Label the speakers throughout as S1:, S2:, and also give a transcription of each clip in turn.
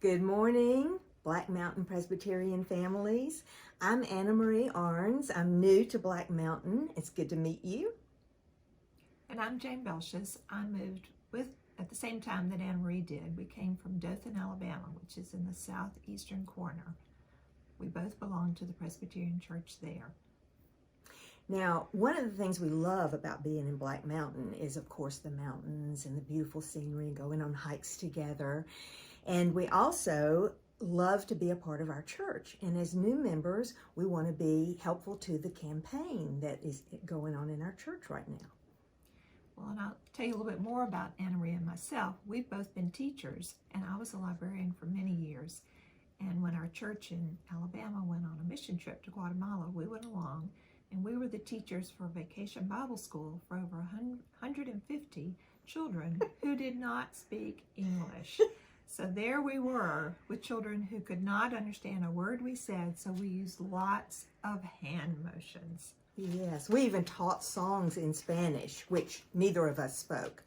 S1: Good morning, Black Mountain Presbyterian families. I'm Anna Marie Arns. I'm new to Black Mountain. It's good to meet you.
S2: And I'm Jane Belches. I moved at the same time that Anna Marie did. We came from Dothan, Alabama, which is in the southeastern corner. We both belong to the Presbyterian Church there.
S1: Now, one of the things we love about being in Black Mountain is, of course, the mountains and the beautiful scenery and going on hikes together. And we also love to be a part of our church. And as new members, we want to be helpful to the campaign that is going on in our church right now.
S2: Well, and I'll tell you a little bit more about Anna Marie and myself. We've both been teachers, and I was a librarian for many years. And when our church in Alabama went on a mission trip to Guatemala, we went along, and we were the teachers for Vacation Bible School for over 150 children who did not speak English. So there we were with children who could not understand a word we said, so we used lots of hand motions.
S1: Yes, we even taught songs in Spanish, which neither of us spoke.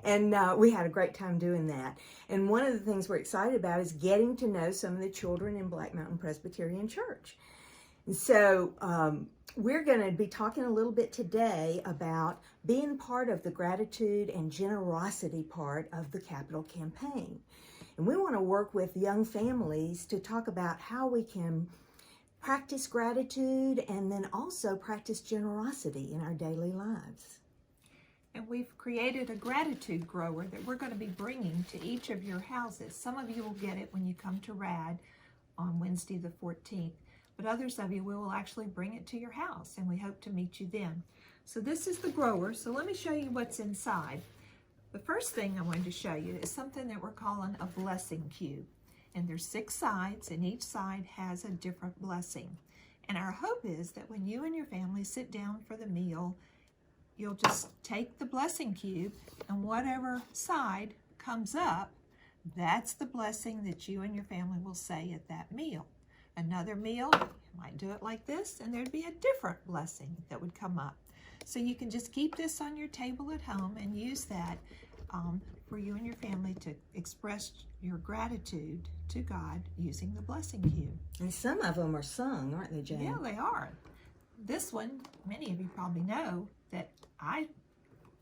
S1: And we had a great time doing that. And one of the things we're excited about is getting to know some of the children in Black Mountain Presbyterian Church. And so we're going to be talking a little bit today about being part of the gratitude and generosity part of the capital campaign. And we want to work with young families to talk about how we can practice gratitude and then also practice generosity in our daily lives.
S2: And we've created a gratitude grower that we're going to be bringing to each of your houses. Some of you will get it when you come to RAD on Wednesday the 14th, but others of you, we will actually bring it to your house, and we hope to meet you then. So this is the grower, so let me show you what's inside. The first thing I wanted to show you is something that we're calling a blessing cube. And there's 6 sides, and each side has a different blessing. And our hope is that when you and your family sit down for the meal, you'll just take the blessing cube, and whatever side comes up, that's the blessing that you and your family will say at that meal. Another meal, you might do it like this, and there'd be a different blessing that would come up. So you can just keep this on your table at home and use that for you and your family to express your gratitude to God using the blessing cube.
S1: And some of them are sung, aren't they, Jane?
S2: Yeah, they are. This one, many of you probably know that I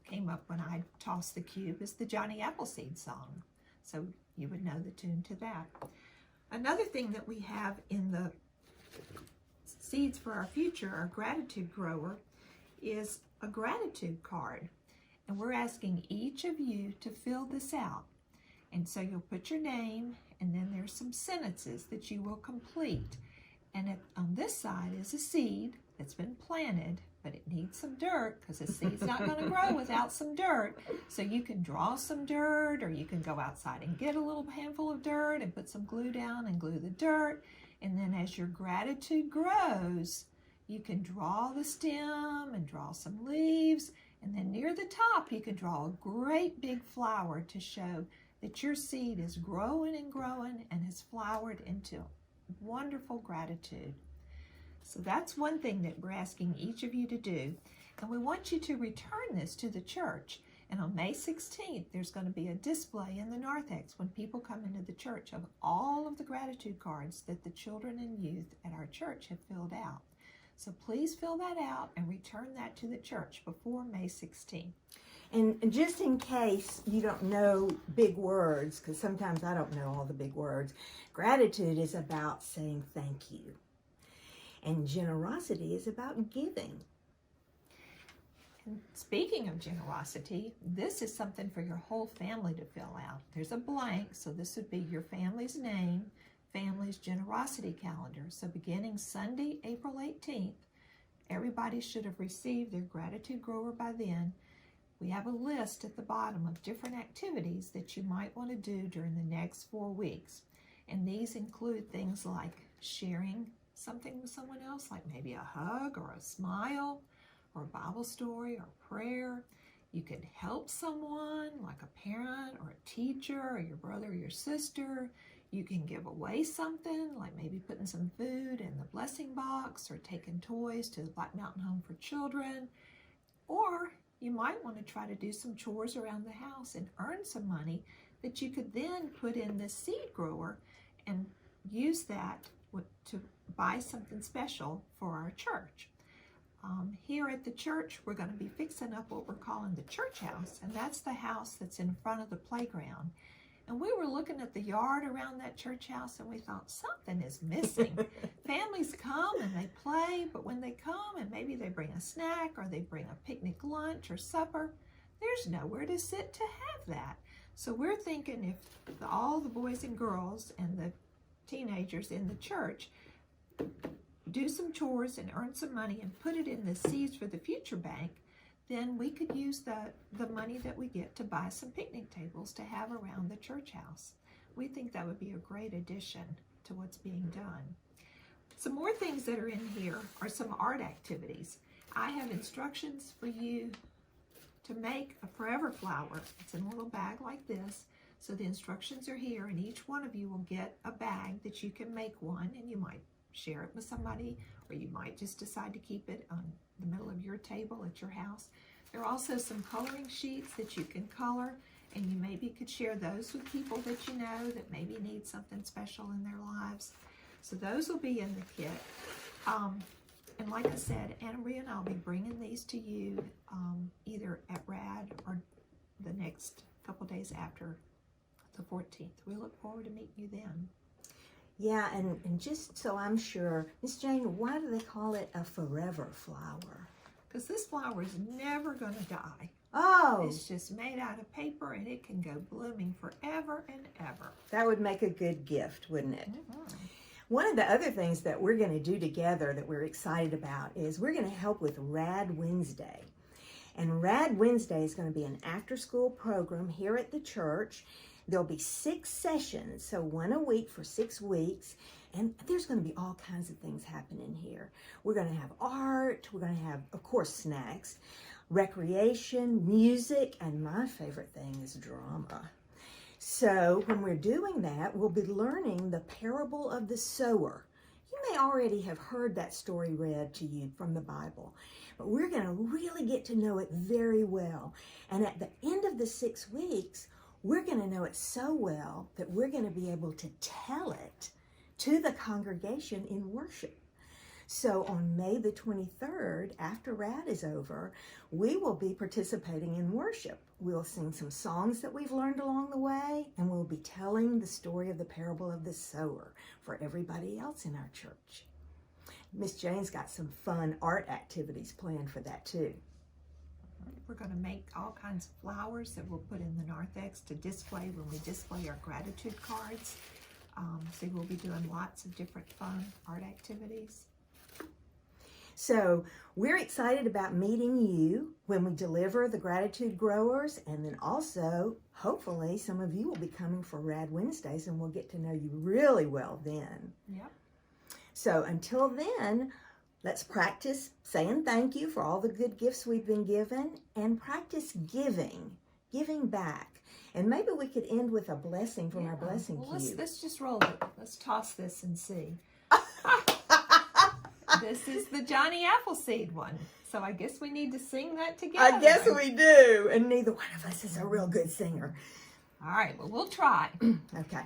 S2: came up when I tossed the cube, is the Johnny Appleseed song. So you would know the tune to that. Another thing that we have in the Seeds for Our Future, our gratitude grower, is a gratitude card. And we're asking each of you to fill this out. And so you'll put your name, and then there's some sentences that you will complete. And on this side is a seed that's been planted, but it needs some dirt because the seed's not going to grow without some dirt. So you can draw some dirt, or you can go outside and get a little handful of dirt and put some glue down and glue the dirt. And then as your gratitude grows, you can draw the stem and draw some leaves. And then near the top, you can draw a great big flower to show that your seed is growing and growing and has flowered into wonderful gratitude. So that's one thing that we're asking each of you to do. And we want you to return this to the church. And on May 16th, there's going to be a display in the narthex when people come into the church of all of the gratitude cards that the children and youth at our church have filled out. So please fill that out and return that to the church before May 16th.
S1: And just in case you don't know big words, because sometimes I don't know all the big words, gratitude is about saying thank you. And generosity is about giving.
S2: And speaking of generosity, this is something for your whole family to fill out. There's a blank, so this would be your family's name, family's generosity calendar. So beginning Sunday, April 18th, everybody should have received their gratitude grower by then. We have a list at the bottom of different activities that you might want to do during the next 4 weeks. And these include things like sharing something with someone else, like maybe a hug or a smile or a Bible story or prayer. You could help someone, like a parent or a teacher or your brother or your sister. You can give away something, like maybe putting some food in the blessing box or taking toys to the Black Mountain Home for Children. Or you might want to try to do some chores around the house and earn some money that you could then put in this seed grower and use that to buy something special for our church. Here at the church, we're going to be fixing up what we're calling the church house, and that's the house that's in front of the playground. And we were looking at the yard around that church house, and we thought something is missing. Families come and they play, but when they come and maybe they bring a snack or they bring a picnic lunch or supper, there's nowhere to sit to have that. So we're thinking if all the boys and girls and the teenagers in the church do some chores and earn some money and put it in the Seeds for the Future Bank, then we could use the money that we get to buy some picnic tables to have around the church house. We think that would be a great addition to what's being done. Some more things that are in here are some art activities. I have instructions for you to make a forever flower. It's in a little bag like this. So the instructions are here, and each one of you will get a bag that you can make one, and you might share it with somebody, or you might just decide to keep it on the middle of your table at your house. There are also some coloring sheets that you can color, and you maybe could share those with people that you know that maybe need something special in their lives. So those will be in the kit. And like I said, Anna Maria and I'll be bringing these to you either at RAD or the next couple days after the 14th. We look forward to meeting you then.
S1: Yeah, and just so I'm sure, Miss Jane, why do they call it a forever flower?
S2: Because this flower is never going to die.
S1: Oh!
S2: It's just made out of paper, and it can go blooming forever and ever.
S1: That would make a good gift, wouldn't it?
S2: Mm-hmm.
S1: One of the other things that we're going to do together that we're excited about is we're going to help with Rad Wednesday. And Rad Wednesday is going to be an after-school program here at the church. There'll be 6 sessions, so 1 a week for 6 weeks. And there's going to be all kinds of things happening here. We're going to have art. We're going to have, of course, snacks, recreation, music, and my favorite thing is drama. So when we're doing that, we'll be learning the parable of the sower. You may already have heard that story read to you from the Bible, but we're going to really get to know it very well. And at the end of the 6 weeks, we're going to know it so well that we're going to be able to tell it to the congregation in worship. So on May the 23rd, after RAD is over, we will be participating in worship. We'll sing some songs that we've learned along the way, and we'll be telling the story of the parable of the sower for everybody else in our church. Miss Jane's got some fun art activities planned for that too.
S2: We're going to make all kinds of flowers that we'll put in the narthex to display when we display our gratitude cards. So we'll be doing lots of different fun art activities.
S1: So we're excited about meeting you when we deliver the Gratitude Growers, and then also, hopefully, some of you will be coming for Rad Wednesdays, and we'll get to know you really well then.
S2: Yep.
S1: So until then, let's practice saying thank you for all the good gifts we've been given, and practice giving back. And maybe we could end with a blessing from our blessing cube.
S2: Let's just roll it. Let's toss this and see. This is the Johnny Appleseed one. So I guess we need to sing that together.
S1: I guess we do. And neither one of us is a real good singer.
S2: All right, well, we'll try.
S1: Okay.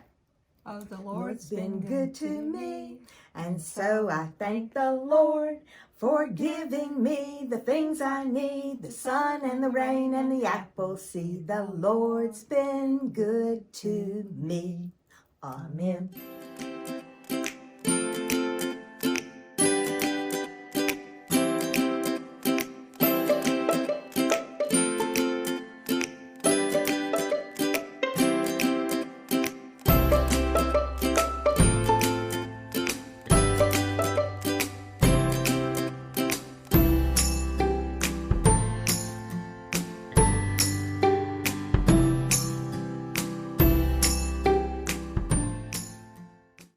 S2: Oh, the Lord's
S1: been good to me, and so I thank the Lord for giving me the things I need, the sun and the rain and the apple seed. The Lord's been good to me. Amen.